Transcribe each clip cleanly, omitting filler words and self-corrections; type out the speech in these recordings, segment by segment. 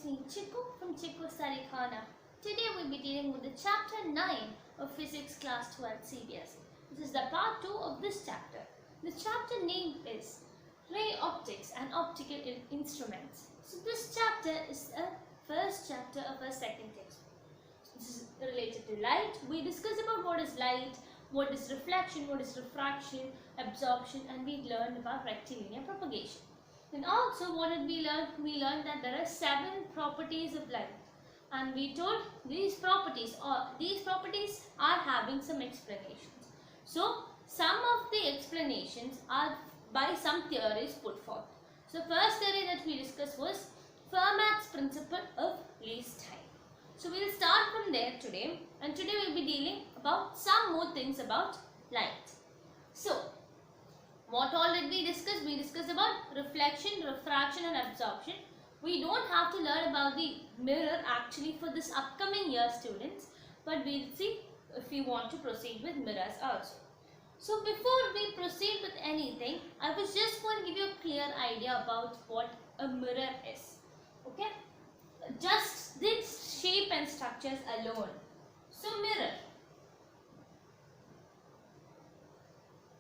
me, Chiku from Chiku Study Corner. Today we'll be dealing with the chapter 9 of Physics Class 12 CBSE. This is the part 2 of this chapter. The chapter name is Ray Optics and Optical Instruments. So this chapter is the first chapter of our second text. This is related to light. We discuss about what is light, what is reflection, what is refraction, absorption, and we learned about rectilinear propagation. And also what did we learn? We learned that there are 7 properties of light, and we told these properties are having some explanations. So some of the explanations are by some theories put forth. So first theory that we discussed was Fermat's principle of least time. So we will start from there today, and today we will be dealing about some more things about light. So what all did we discuss? We discussed about reflection, refraction and absorption. We don't have to learn about the mirror actually for this upcoming year, students, but we'll see if we want to proceed with mirrors also. So before we proceed with anything, I was just going to give you a clear idea about what a mirror is. Okay? Just this shape and structures alone. So mirror.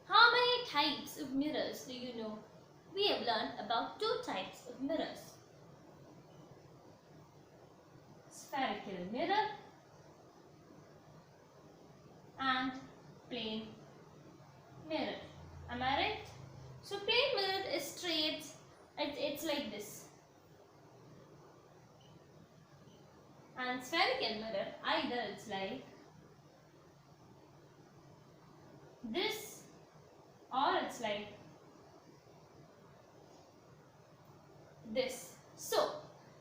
How many types of mirrors do you know? We have learned about 2 types of mirrors. Spherical mirror and plane mirror. Am I right? So plane mirror is straight. It's like this. And spherical mirror, either it's like this or it's like this. So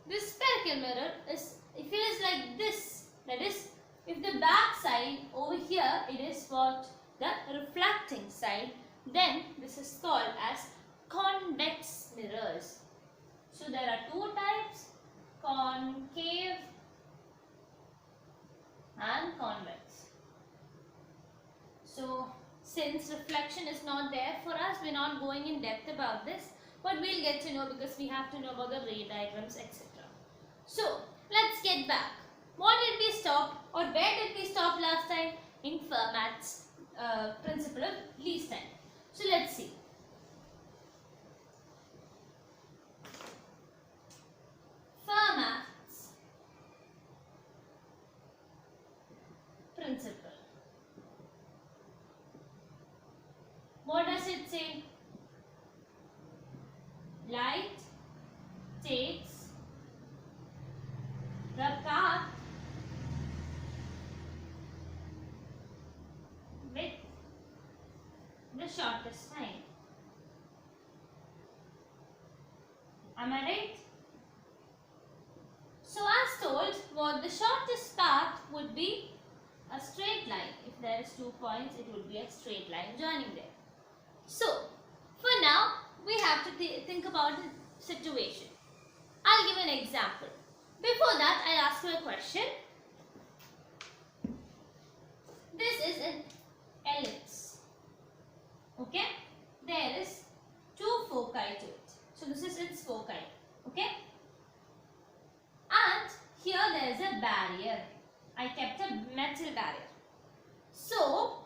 this spherical mirror is, if it is like this, that is, if the back side over here it is what the reflecting side, then this is called as convex mirrors. So there are 2 types, concave and convex. So since reflection is not there for us, we're not going in depth about this, but we'll get to know because we have to know about the ray diagrams, etc. So let's get back. What did we stop, or where did we stop last time? In Fermat's principle of least time. So let's see. Fermat's principle. What does it say? Light takes the path with the shortest time. Am I right? So as told, what the shortest path would be a straight line. If there is 2 points, it would be a straight line joining there. So for now, we have to think about the situation. I'll give an example. Before that, I'll ask you a question. This is an ellipse. Okay? There is 2 foci to it. So this is its foci. Okay? And here there is a barrier. I kept a metal barrier. So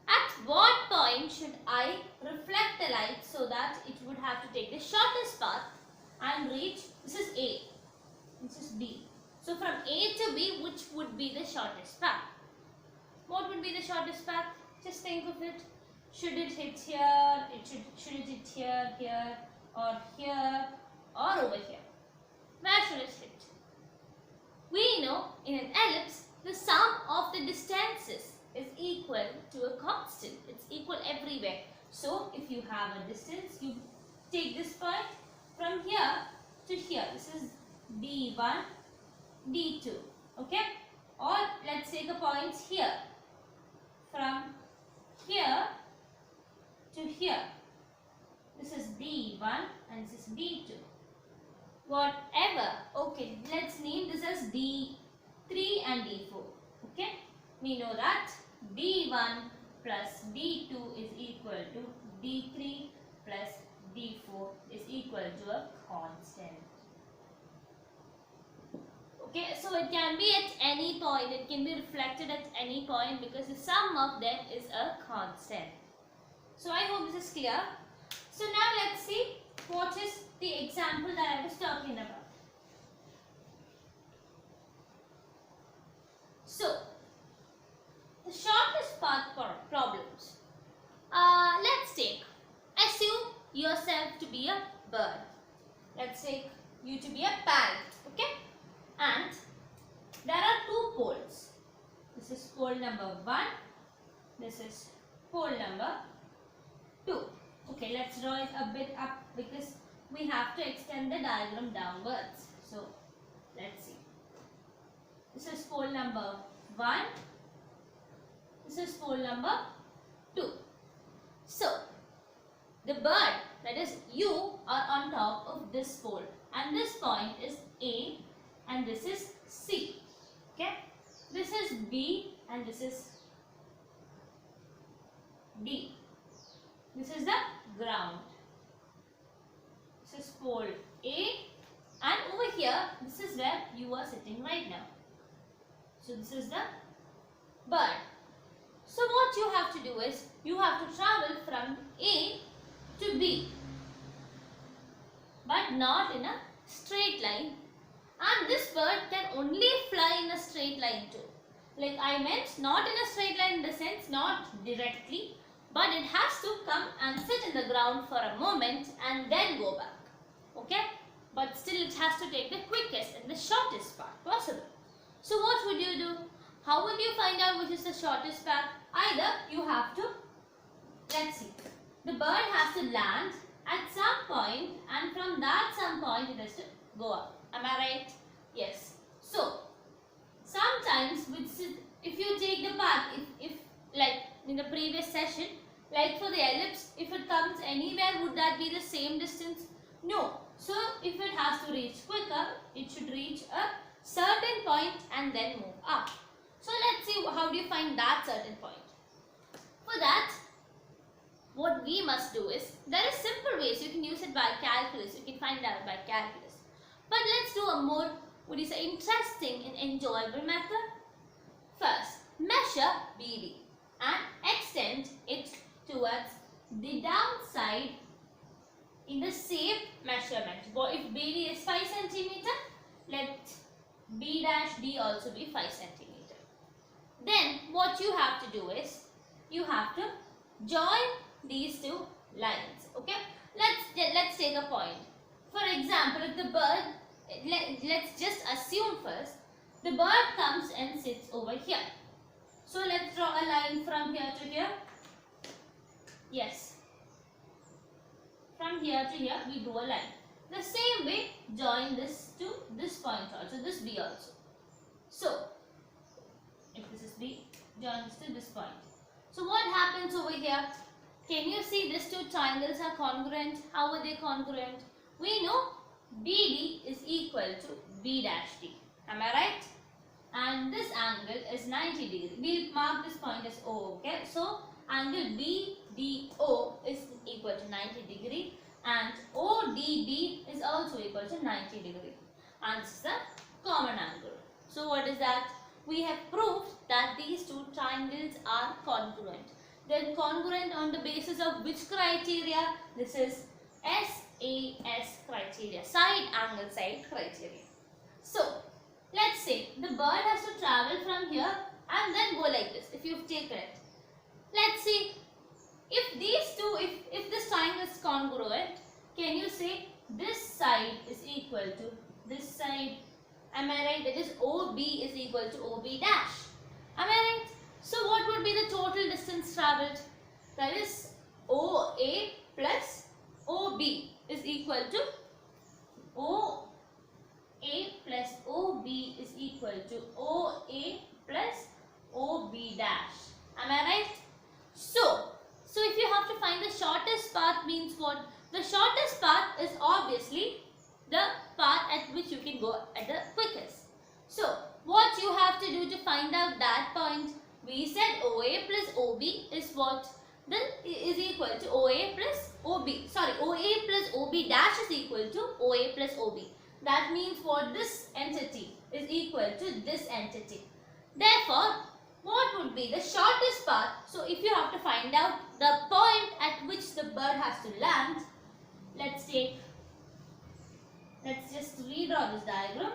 at what point should I reflect the light so that it would have to take the shortest path and reach, this is A, this is B. So from A to B, which would be the shortest path? What would be the shortest path? Just think of it. Should it hit here, should it hit here, here, or over here? Where should it hit? We know in an ellipse, the sum of the distances is equal to a constant. It's equal everywhere. So if you have a distance, you take this point from here to here. This is D1, D2. Okay? Or let's take the points here. From here to here. This is D1 and this is D2. Whatever. Okay, let's name this as D3 and D4. Okay? We know that D1 plus D2 is equal to D3 plus D4 is equal to a constant. Okay, so it can be at any point, it can be reflected at any point because the sum of them is a constant. So I hope this is clear. So now let's see what is the example that I was talking about. So, the shortest path problems. Let's take, assume yourself to be a bird. Let's take you to be a parrot, okay? And there are two poles. This is pole number 1. This is pole number 2. Okay, let's draw it a bit up because we have to extend the diagram downwards. So, let's see. This is pole number 1. This is pole number 2. So, the bird, that is you, are on top of this pole. And this point is A and this is C. Okay? This is B and this is D. This is the ground. This is pole A, and over here, this is where you are sitting right now. So this is the bird. So what you have to do is, you have to travel from A to B, but not in a straight line. And this bird can only fly in a straight line too. Like I meant, not in a straight line in the sense, not directly, but it has to come and sit in the ground for a moment and then go back. Okay? But still it has to take the quickest and the shortest path possible. So what would you do? How would you find out which is the shortest path? Either you have to, let's see, the bird has to land at some point, and from that some point it has to go up. Am I right? Yes. So, sometimes if you take the path, if like in the previous session, like for the ellipse, if it comes anywhere, would that be the same distance? No. So, if it has to reach quicker, it should reach a certain point and then move up. So, let's see how do you find that certain point. For that, what we must do is, there are simple ways you can use it by calculus, you can find out by calculus. But let's do a more, interesting and enjoyable method. First, measure BD and extend it towards the downside in the same measurement. If BD is 5 cm, let B dash D also be 5 cm. Then what you have to do is, you have to join these two lines. Okay, let's take a point. For example, if the bird, let's just assume first, the bird comes and sits over here. So let's draw a line from here to here. Yes, from here to here we draw a line. The same way, join this to this point also, this B also. So, if this is B, join this to this point. So what happens over here? Can you see these two triangles are congruent? How are they congruent? We know BD is equal to B dash D. Am I right? And this angle is 90 degrees. We'll mark this point as O. Okay. So angle BDO is equal to 90 degree and ODD is also equal to 90 degree. And this is the common angle. So what is that? We have proved that these two triangles are congruent. They're congruent on the basis of which criteria? This is SAS criteria, side angle side criteria. So, let's say the bird has to travel from here and then go like this, if you've taken it. Let's see, if these two, if this triangle is congruent, can you say this side is equal to this side? Am I right? That is OB is equal to OB dash. Am I right? So what would be the total distance travelled? That is OA plus OB is equal to OA plus OB is equal to OA plus OB dash. Am I right? So if you have to find the shortest path means what? The shortest path is obviously the path at which you can go at the quickest. So what you have to do to find out that point? We said OA plus OB is what? Then is equal to OA plus OB. Sorry, OA plus OB dash is equal to OA plus OB. that means what, this entity is equal to this entity. Therefore, what would be the shortest path? So if you have to find out the point at which the bird has to land, let's just redraw this diagram.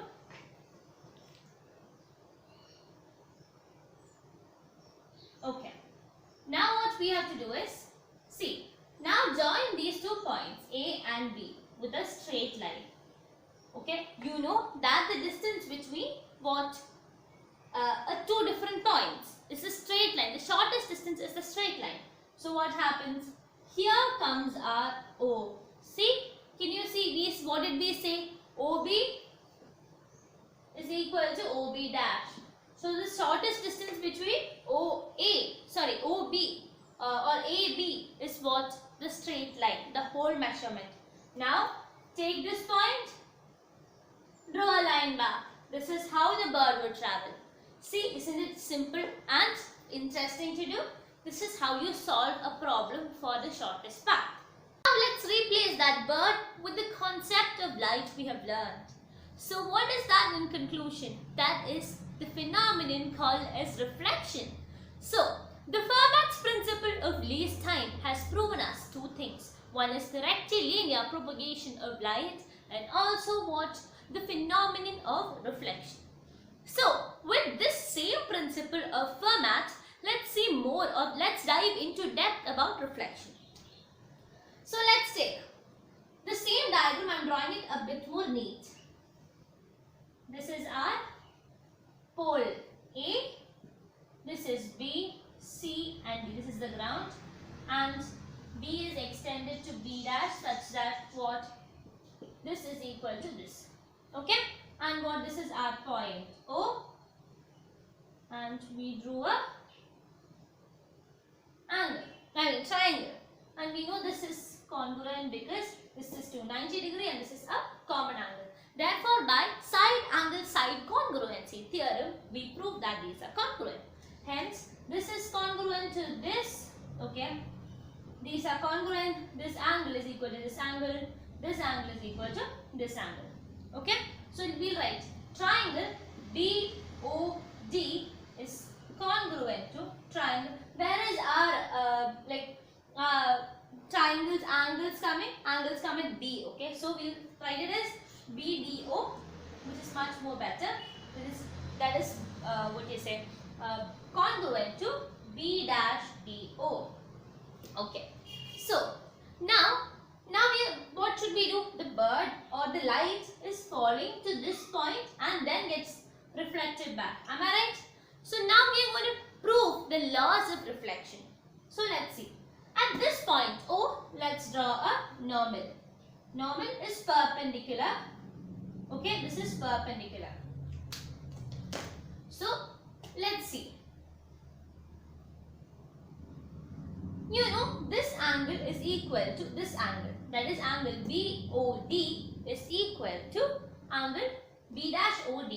Okay. Now what we have to do is, see, now join these 2 points A and B with a straight line. Okay, you know that the distance between what 2 different points is a straight line. The shortest distance is the straight line. So what happens? Here comes our O. See, can you see these? What did we say? OB is equal to OB dash. So the shortest distance between OB or AB is what? The straight line, the whole measurement. Now take this point, draw a line back. This is how the bird would travel. See, isn't it simple and interesting to do? This is how you solve a problem for the shortest path. Now let's replace that bird with the concept of light we have learned. So what is that in conclusion? That is the phenomenon called as reflection. So the Fermat's principle of least time has proven us 2 things. One is the rectilinear propagation of light, and also what? The phenomenon of reflection. So with this same principle of Fermat, let's dive into depth about reflection. So let's take the same diagram. I'm drawing it a bit more neat. This is our pole A, this is B, C and D. This is the ground, and B is extended to B dash such that what? This is equal to this. Okay, and what, this is our point O, and we drew a triangle, and we know this is congruent because this is 290 degree and this is a common angle. Therefore, by side angle side congruency theorem, we prove that these are congruent. Hence, this is congruent to this. Okay, these are congruent. This angle is equal to this angle. This angle is equal to this angle. Okay, so we'll write triangle BOD is congruent to triangle. Where is our triangles angles coming? Angles come at D. Okay, so we'll write it as BDO, which is much more better. That is congruent to B dash DO. Okay, so now what should we do? The bird or the light is falling to this point and then gets reflected back. Am I right? So now we are going to prove the laws of reflection. So let's see. At this point O, let's draw a normal. Normal is perpendicular. Okay, this is perpendicular. So let's see. You know, this angle is equal to this angle. That is, angle BOD is equal to angle B dash OD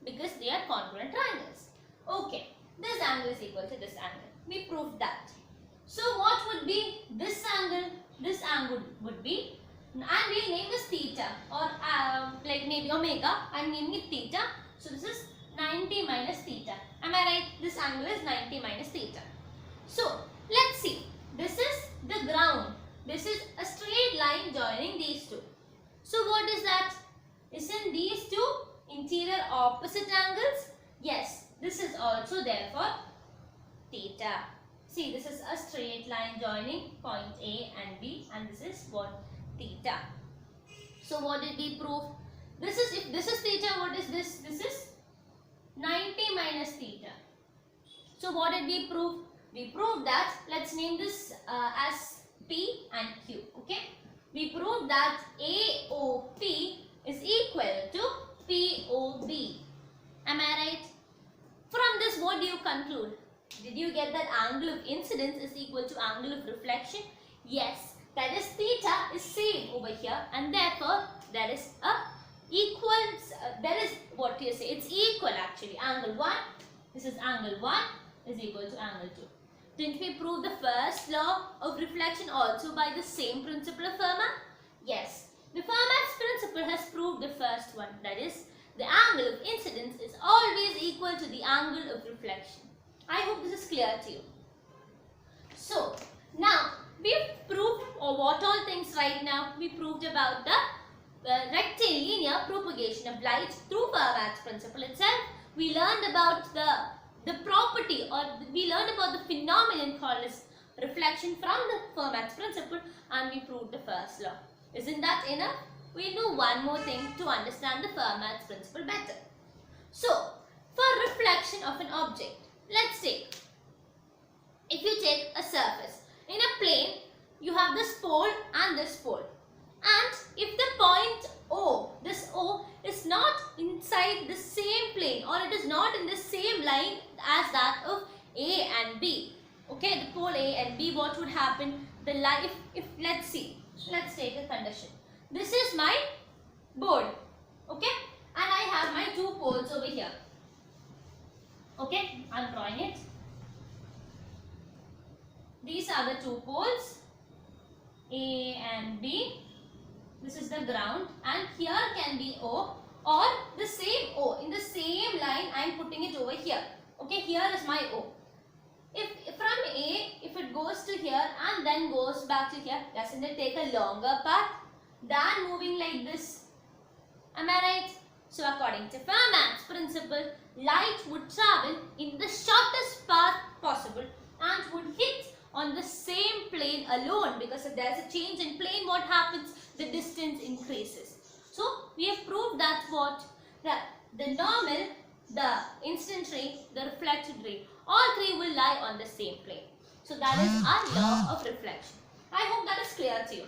because they are congruent triangles. Okay, this angle is equal to this angle. We proved that. So what would be this angle? This angle would be, and we'll name this theta, or like maybe omega. I'm naming it theta. So this is 90 minus theta. Am I right? This angle is 90 minus theta. So let's see. This is the ground. This is a straight line joining these two. So what is that? Isn't these two interior opposite angles? Yes. This is also therefore theta. See, this is a straight line joining point A and B, and this is what? Theta. So what did we prove? This is, if this is theta, what is this? This is 90 minus theta. So what did we prove? We proved that, let's name this as P and Q. Okay. We proved that AOP is equal to POB. Am I right? From this, what do you conclude? Did you get that angle of incidence is equal to angle of reflection? Yes. That is, theta is same over here, and therefore there is a equal, there is what you say, it's equal actually. Angle 1, this is angle 1 is equal to angle 2. Didn't we prove the first law of reflection also by the same principle of Fermat? Yes. The Fermat's principle has proved the first one, that is, the angle of incidence is always equal to the angle of reflection. I hope this is clear to you. So, now we've proved what all things right now. We proved about the rectilinear propagation of light through Fermat's principle itself. We learned about the property, or we learned about the phenomenon called as reflection from the Fermat's principle, and we proved the first law. Isn't that enough? We'll do one more thing to understand the Fermat's principle better. So, for reflection of an object, let's take, if you take a surface, in a plane, you have this pole and this pole. And if the point O, this O, is not inside the same plane, or it is not in the same line as that of A and B, okay, the pole A and B, what would happen? The line, if let's see, let's take a condition. This is my board, okay, and I have my two poles over here. Okay, I'm drawing it. These are the two poles, A and B. This is the ground, and here can be O, or the same O in the same line. I am putting it over here. Okay, here is my O. If from A, if it goes to here and then goes back to here, doesn't it take a longer path than moving like this? Am I right? So according to Fermat's principle, light would travel in the shortest path possible and would hit on the same plane alone, because if there is a change in plane, what happens? The distance increases. So we have proved that the normal, the incident ray, the reflected ray, all three will lie on the same plane. So that is our law of reflection. I hope that is clear to you.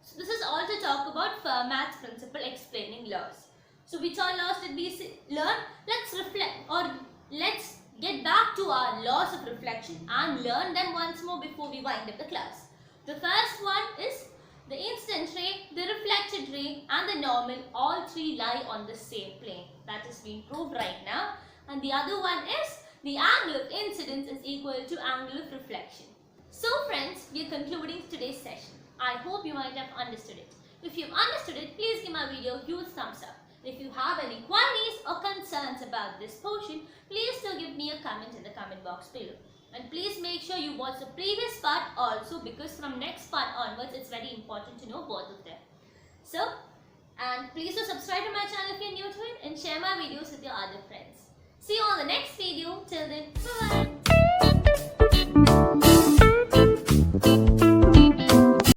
So this is all to talk about Fermat's principle explaining laws. So which all laws did we learn? Let's reflect, or let's get back to our laws of reflection and learn them once more before we wind up the class. The first one is the incident ray, the reflected ray and the normal, all three lie on the same plane. That is being proved right now. And the other one is the angle of incidence is equal to angle of reflection. So friends, we are concluding today's session. I hope you might have understood it. If you've understood it, please give my video a huge thumbs up. If you have any queries or concerns about this portion, please do give me a comment in the comment box below. And please make sure you watch the previous part also, because from next part onwards, it's very important to know both of them. So, and please do subscribe to my channel if you're new to it, and share my videos with your other friends. See you on the next video. Till then, bye-bye.